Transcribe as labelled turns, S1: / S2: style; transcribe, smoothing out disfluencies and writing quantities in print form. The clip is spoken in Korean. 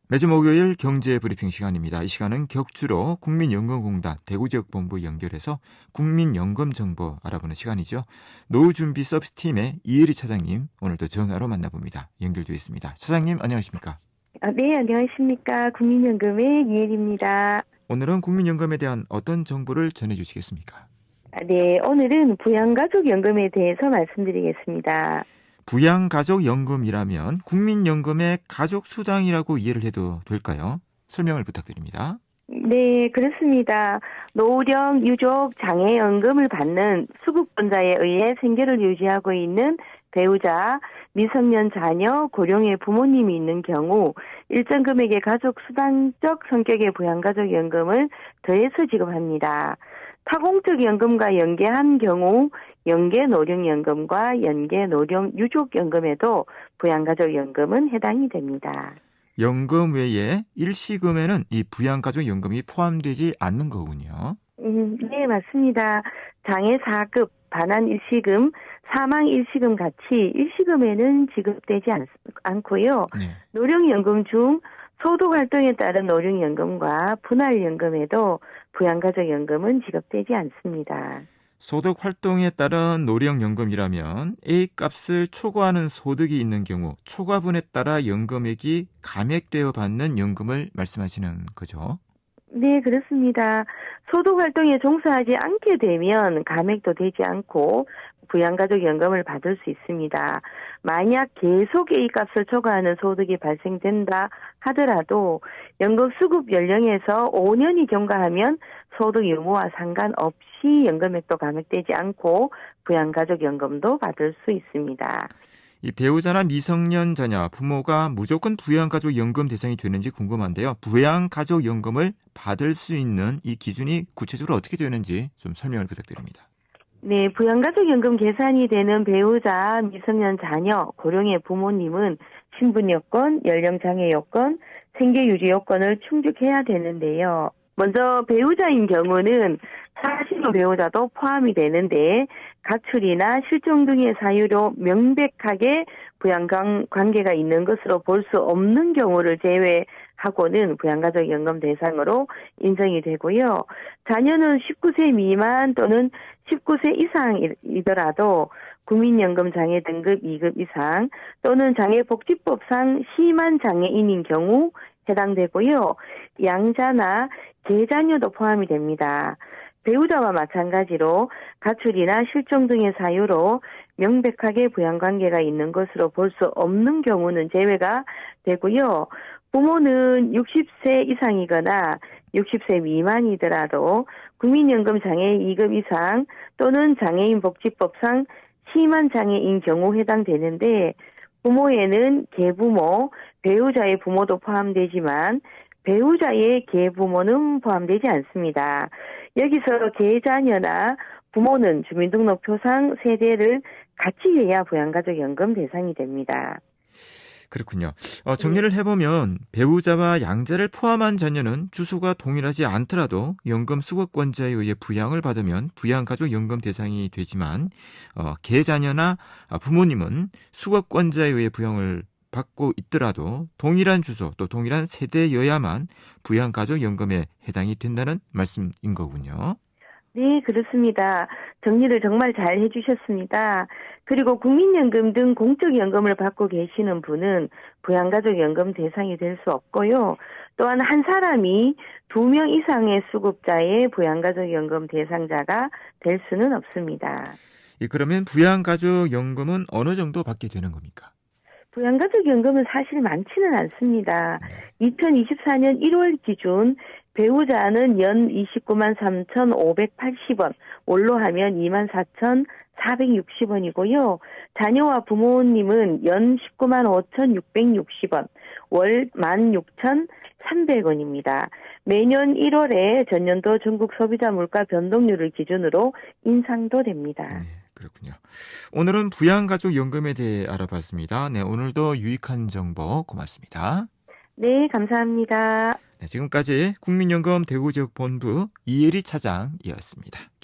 S1: 매주 목요일 경제브리핑 시간입니다. 이 시간은 격주로 국민연금공단 대구지역본부 연결해서 국민연금 정보 알아보는 시간이죠. 노후준비 서비스팀의 이혜리 차장님 오늘도 전화로 만나봅니다. 연결되어 있습니다. 차장님 안녕하십니까?
S2: 네, 안녕하십니까. 국민연금의 이혜리입니다.
S1: 오늘은 국민연금에 대한 어떤 정보를 전해주시겠습니까?
S2: 네, 오늘은 부양가족연금에 대해서 말씀드리겠습니다.
S1: 부양가족연금이라면 국민연금의 가족수당이라고 이해를 해도 될까요? 설명을 부탁드립니다.
S2: 네, 그렇습니다. 노후령 유족 장애연금을 받는 수급권자에 의해 생계를 유지하고 있는 배우자, 미성년 자녀, 고령의 부모님이 있는 경우 일정 금액의 가족수당적 성격의 부양가족연금을 더해서 지급합니다. 타공적 연금과 연계한 경우 연계노령연금과 연계노령유족연금에도 부양가족연금은 해당이 됩니다.
S1: 연금 외에 일시금에는 이 부양가족연금이 포함되지 않는 거군요.
S2: 네, 맞습니다. 장애 4급, 반환 일시금, 사망 일시금 같이 일시금에는 지급되지 않고요.
S1: 네.
S2: 노령연금 중 소득활동에 따른 노령연금과 분할연금에도 부양가족연금은 지급되지 않습니다.
S1: 소득활동에 따른 노령연금이라면 A값을 초과하는 소득이 있는 경우 초과분에 따라 연금액이 감액되어 받는 연금을 말씀하시는 거죠?
S2: 네, 그렇습니다. 소득활동에 종사하지 않게 되면 감액도 되지 않고 부양가족연금을 받을 수 있습니다. 만약 계속 A값을 초과하는 소득이 발생된다 하더라도 연금 수급 연령에서 5년이 경과하면 소득 유무와 상관없이 연금액도 감액되지 않고 부양가족연금도 받을 수 있습니다.
S1: 이 배우자나 미성년 자녀, 부모가 무조건 부양가족연금 대상이 되는지 궁금한데요. 부양가족연금을 받을 수 있는 이 기준이 구체적으로 어떻게 되는지 좀 설명을 부탁드립니다.
S2: 네, 부양가족연금 계산이 되는 배우자, 미성년 자녀, 고령의 부모님은 신분 요건, 연령장애 요건, 생계유지 요건을 충족해야 되는데요. 먼저 배우자인 경우는 사실혼 배우자도 포함이 되는데 가출이나 실종 등의 사유로 명백하게 부양관계가 있는 것으로 볼 수 없는 경우를 제외하고는 부양가족연금 대상으로 인정이 되고요. 자녀는 19세 미만 또는 19세 이상이더라도 국민연금 장애 등급 2급 이상 또는 장애복지법상 심한 장애인인 경우 해당되고요. 양자나 계자녀도 포함이 됩니다. 배우자와 마찬가지로 가출이나 실종 등의 사유로 명백하게 부양관계가 있는 것으로 볼 수 없는 경우는 제외가 되고요. 부모는 60세 이상이거나 60세 미만이더라도 국민연금 장애 2급 이상 또는 장애인복지법상 심한 장애인 경우 해당되는데 부모에는 계부모, 배우자의 부모도 포함되지만 배우자의 계부모는 포함되지 않습니다. 여기서 계자녀나 부모는 주민등록표상 세대를 같이 해야 부양가족연금 대상이 됩니다.
S1: 그렇군요. 정리를 해보면 배우자와 양자를 포함한 자녀는 주소가 동일하지 않더라도 연금 수급권자에 의해 부양을 받으면 부양가족연금 대상이 되지만 계자녀나 부모님은 수급권자에 의해 부양을 받고 있더라도 동일한 주소 또 동일한 세대여야만 부양가족연금에 해당이 된다는 말씀인 거군요.
S2: 네, 그렇습니다. 정리를 정말 잘 해주셨습니다. 그리고 국민연금 등 공적연금을 받고 계시는 분은 부양가족연금 대상이 될 수 없고요. 또한 한 사람이 2명 이상의 수급자의 부양가족연금 대상자가 될 수는 없습니다.
S1: 그러면 부양가족연금은 어느 정도 받게 되는 겁니까?
S2: 부양가족연금은 사실 많지는 않습니다. 2024년 1월 기준 배우자는 연 29만 3,580원, 월로 하면 24,460원이고요. 자녀와 부모님은 연 19만 5,660원, 월 16,300원입니다. 매년 1월에 전년도 전국 소비자 물가 변동률을 기준으로 인상도 됩니다.
S1: 네, 그렇군요. 오늘은 부양가족연금에 대해 알아봤습니다. 네, 오늘도 유익한 정보 고맙습니다.
S2: 네, 감사합니다.
S1: 네, 지금까지 국민연금 대구지역본부 이혜리 차장이었습니다.